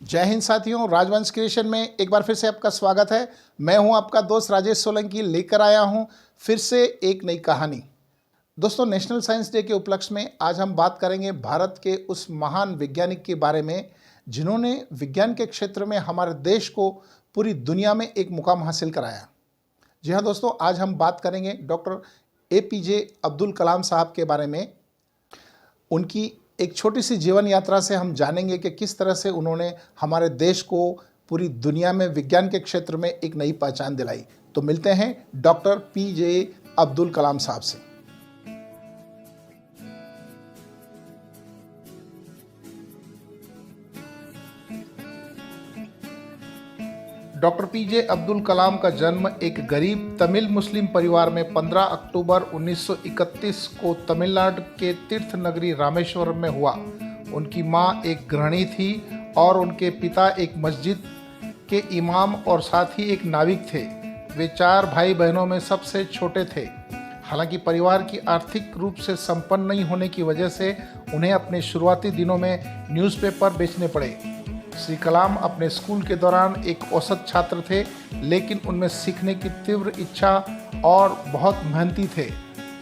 जय हिंद साथियों, राजवंश क्रिएशन में एक बार फिर से आपका स्वागत है। मैं हूं आपका दोस्त राजेश सोलंकी, लेकर आया हूं फिर से एक नई कहानी। दोस्तों, नेशनल साइंस डे के उपलक्ष्य में आज हम बात करेंगे भारत के उस महान वैज्ञानिक के बारे में जिन्होंने विज्ञान के क्षेत्र में हमारे देश को पूरी दुनिया में एक मुकाम हासिल कराया। जी हाँ दोस्तों, आज हम बात करेंगे डॉक्टर APJ अब्दुल कलाम साहब के बारे में। उनकी एक छोटी सी जीवन यात्रा से हम जानेंगे कि किस तरह से उन्होंने हमारे देश को पूरी दुनिया में विज्ञान के क्षेत्र में एक नई पहचान दिलाई। तो मिलते हैं डॉक्टर PJ अब्दुल कलाम साहब से। डॉक्टर PJ अब्दुल कलाम का जन्म एक गरीब तमिल मुस्लिम परिवार में 15 अक्टूबर 1931 को तमिलनाडु के तीर्थ नगरी रामेश्वरम में हुआ। उनकी मां एक गृहिणी थी और उनके पिता एक मस्जिद के इमाम और साथ ही एक नाविक थे। वे 4 भाई बहनों में सबसे छोटे थे। हालांकि परिवार की आर्थिक रूप से संपन्न नहीं होने की वजह से उन्हें अपने शुरुआती दिनों में न्यूज़पेपर बेचने पड़े। श्री कलाम अपने स्कूल के दौरान एक औसत छात्र थे, लेकिन उनमें सीखने की तीव्र इच्छा और बहुत मेहनती थे।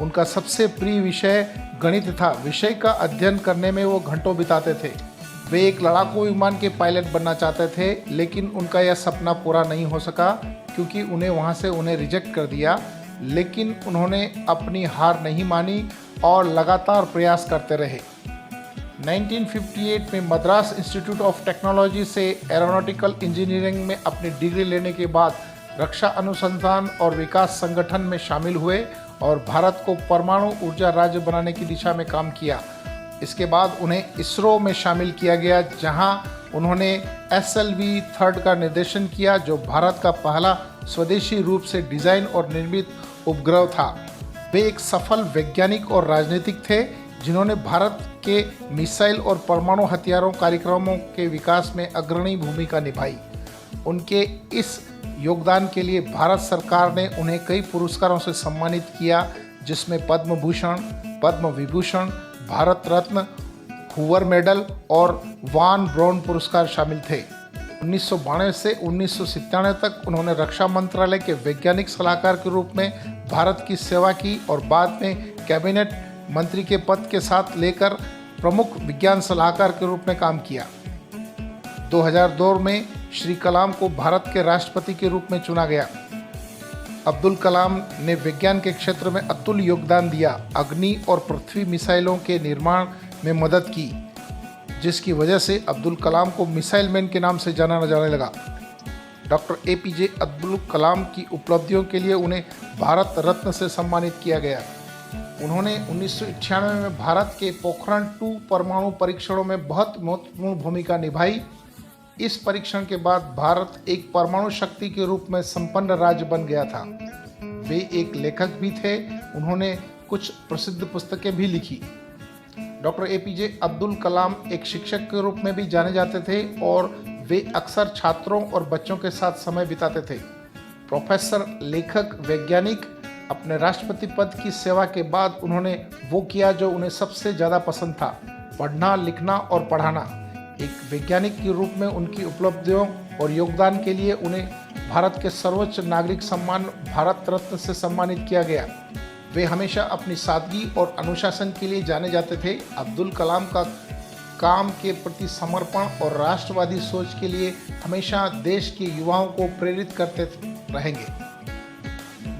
उनका सबसे प्रिय विषय गणित था। विषय का अध्ययन करने में वो घंटों बिताते थे। वे एक लड़ाकू विमान के पायलट बनना चाहते थे, लेकिन उनका यह सपना पूरा नहीं हो सका क्योंकि उन्हें रिजेक्ट कर दिया। लेकिन उन्होंने अपनी हार नहीं मानी और लगातार प्रयास करते रहे। 1958 में मद्रास इंस्टीट्यूट ऑफ टेक्नोलॉजी से एरोनॉटिकल इंजीनियरिंग में अपनी डिग्री लेने के बाद रक्षा अनुसंधान और विकास संगठन में शामिल हुए और भारत को परमाणु ऊर्जा राज्य बनाने की दिशा में काम किया। इसके बाद उन्हें इसरो में शामिल किया गया, जहां उन्होंने SLV-3 का निर्देशन किया, जो भारत का पहला स्वदेशी रूप से डिज़ाइन और निर्मित उपग्रह था। वे एक सफल वैज्ञानिक और राजनीतिक थे जिन्होंने भारत के मिसाइल और परमाणु हथियारों कार्यक्रमों के विकास में अग्रणी भूमिका निभाई। उनके इस योगदान के लिए भारत सरकार ने उन्हें कई पुरस्कारों से सम्मानित किया, जिसमें पद्म भूषण, पद्म विभूषण, भारत रत्न, हूवर मेडल और वान ब्राउन पुरस्कार शामिल थे। 1992 से 1997 तक उन्होंने रक्षा मंत्रालय के वैज्ञानिक सलाहकार के रूप में भारत की सेवा की और बाद में कैबिनेट मंत्री के पद के साथ लेकर प्रमुख विज्ञान सलाहकार के रूप में काम किया। 2002 में श्री कलाम को भारत के राष्ट्रपति के रूप में चुना गया। अब्दुल कलाम ने विज्ञान के क्षेत्र में अतुल्य योगदान दिया। अग्नि और पृथ्वी मिसाइलों के निर्माण में मदद की, जिसकी वजह से अब्दुल कलाम को मिसाइल मैन के नाम से जाना जाने लगा। डॉक्टर APJ अब्दुल कलाम की उपलब्धियों के लिए उन्हें भारत रत्न से सम्मानित किया गया। उन्होंने 1998 में भारत के पोखरण 2 परमाणु परीक्षणों में बहुत महत्वपूर्ण भूमिका निभाई। इस परीक्षण के बाद भारत एक परमाणु शक्ति के रूप में संपन्न राज्य बन गया था। वे एक लेखक भी थे। उन्होंने कुछ प्रसिद्ध पुस्तकें भी लिखी। डॉक्टर APJ अब्दुल कलाम एक शिक्षक के रूप में भी जाने जाते थे और वे अक्सर छात्रों और बच्चों के साथ समय बिताते थे। प्रोफेसर, लेखक, वैज्ञानिक। अपने राष्ट्रपति पद की सेवा के बाद उन्होंने वो किया जो उन्हें सबसे ज़्यादा पसंद था, पढ़ना, लिखना और पढ़ाना। एक वैज्ञानिक के रूप में उनकी उपलब्धियों और योगदान के लिए उन्हें भारत के सर्वोच्च नागरिक सम्मान भारत रत्न से सम्मानित किया गया। वे हमेशा अपनी सादगी और अनुशासन के लिए जाने जाते थे। अब्दुल कलाम का काम के प्रति समर्पण और राष्ट्रवादी सोच के लिए हमेशा देश के युवाओं को प्रेरित करते रहेंगे।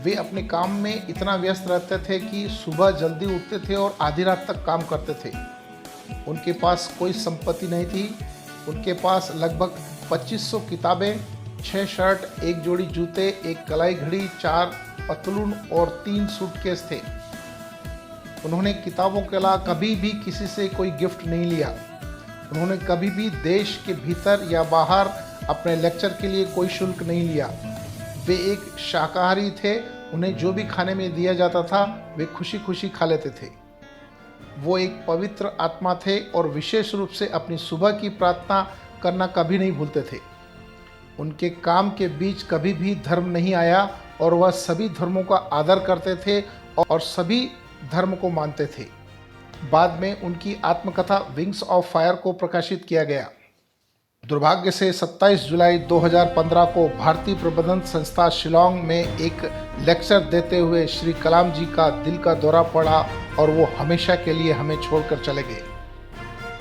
वे अपने काम में इतना व्यस्त रहते थे कि सुबह जल्दी उठते थे और आधी रात तक काम करते थे। उनके पास कोई संपत्ति नहीं थी। उनके पास लगभग 2500 किताबें, 6 शर्ट, 1 जोड़ी जूते, 1 कलाई घड़ी, 4 पतलून और 3 सूटकेस थे। उन्होंने किताबों के अलावा कभी भी किसी से कोई गिफ्ट नहीं लिया। उन्होंने कभी भी देश के भीतर या बाहर अपने लेक्चर के लिए कोई शुल्क नहीं लिया। वे एक शाकाहारी थे। उन्हें जो भी खाने में दिया जाता था वे खुशी खुशी खा लेते थे। वो एक पवित्र आत्मा थे और विशेष रूप से अपनी सुबह की प्रार्थना करना कभी नहीं भूलते थे। उनके काम के बीच कभी भी धर्म नहीं आया और वह सभी धर्मों का आदर करते थे और सभी धर्म को मानते थे। बाद में उनकी आत्मकथा विंग्स ऑफ फायर को प्रकाशित किया गया। दुर्भाग्य से 27 जुलाई 2015 को भारतीय प्रबंधन संस्था शिलोंग में एक लेक्चर देते हुए श्री कलाम जी का दिल का दौरा पड़ा और वो हमेशा के लिए हमें छोड़कर चले गए।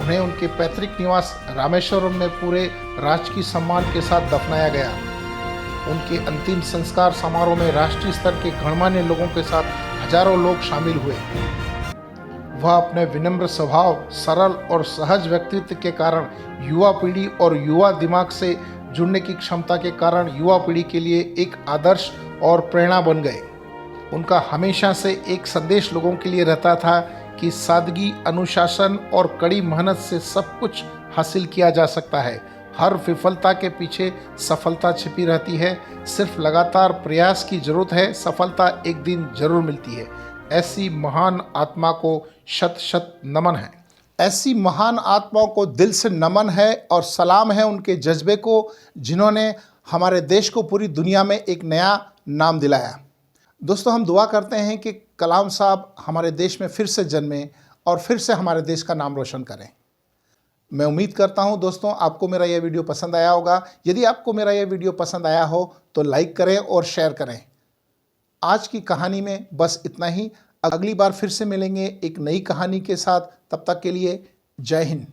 उन्हें उनके पैतृक निवास रामेश्वरम में पूरे राजकीय सम्मान के साथ दफनाया गया। उनके अंतिम संस्कार समारोह में राष्ट्रीय स्तर के गणमान्य लोगों के साथ हजारों लोग शामिल हुए। वह अपने विनम्र स्वभाव, सरल और सहज व्यक्तित्व के कारण युवा पीढ़ी और युवा दिमाग से जुड़ने की क्षमता के कारण युवा पीढ़ी के लिए एक आदर्श और प्रेरणा बन गए। उनका हमेशा से एक संदेश लोगों के लिए रहता था कि सादगी, अनुशासन और कड़ी मेहनत से सब कुछ हासिल किया जा सकता है। हर विफलता के पीछे सफलता छिपी रहती है। सिर्फ लगातार प्रयास की जरूरत है। सफलता एक दिन जरूर मिलती है। ऐसी महान आत्मा को शत शत नमन है। ऐसी महान आत्माओं को दिल से नमन है और सलाम है उनके जज्बे को, जिन्होंने हमारे देश को पूरी दुनिया में एक नया नाम दिलाया। दोस्तों, हम दुआ करते हैं कि कलाम साहब हमारे देश में फिर से जन्में और फिर से हमारे देश का नाम रोशन करें। मैं उम्मीद करता हूं दोस्तों आपको मेरा यह वीडियो पसंद आया होगा। यदि आपको मेरा यह वीडियो पसंद आया हो तो लाइक करें और शेयर करें। आज की कहानी में बस इतना ही। अगली बार फिर से मिलेंगे एक नई कहानी के साथ। तब तक के लिए जय हिंद।